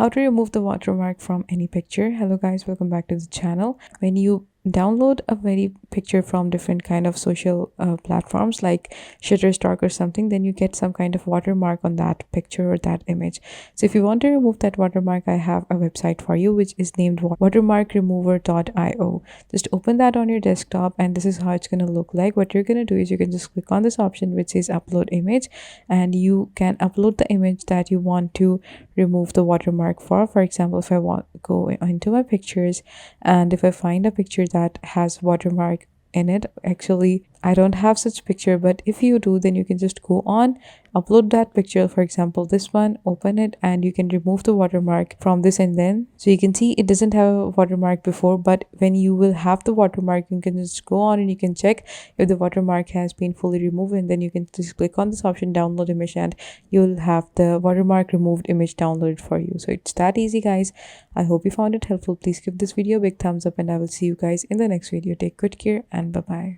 How to remove the watermark from any picture. Hello guys, welcome back to the channel. When you download a very picture from different kind of social platforms like Shutterstock or something, then you get some kind of watermark on that picture or that image. So if you want to remove that watermark, I have a website for you which is named watermarkremover.io. Just open that on your desktop and this is how it's going to look like. What you're going to do is you can just click on this option which says upload image, and you can upload the image that you want to remove the watermark for. For example, if I want to go into my pictures and if I find a picture that has watermark in it, actually I don't have such picture, but if you do, then you can just go on, upload that picture, for example this one, open it, and you can remove the watermark from this. And then so you can see it doesn't have a watermark before, but when you will have the watermark, you can just go on and you can check if the watermark has been fully removed, and then you can just click on this option, download image, and you'll have the watermark removed image downloaded for you. So it's that easy guys. I hope you found it helpful. Please give this video a big thumbs up and I will see you guys in the next video. Take good care and bye bye.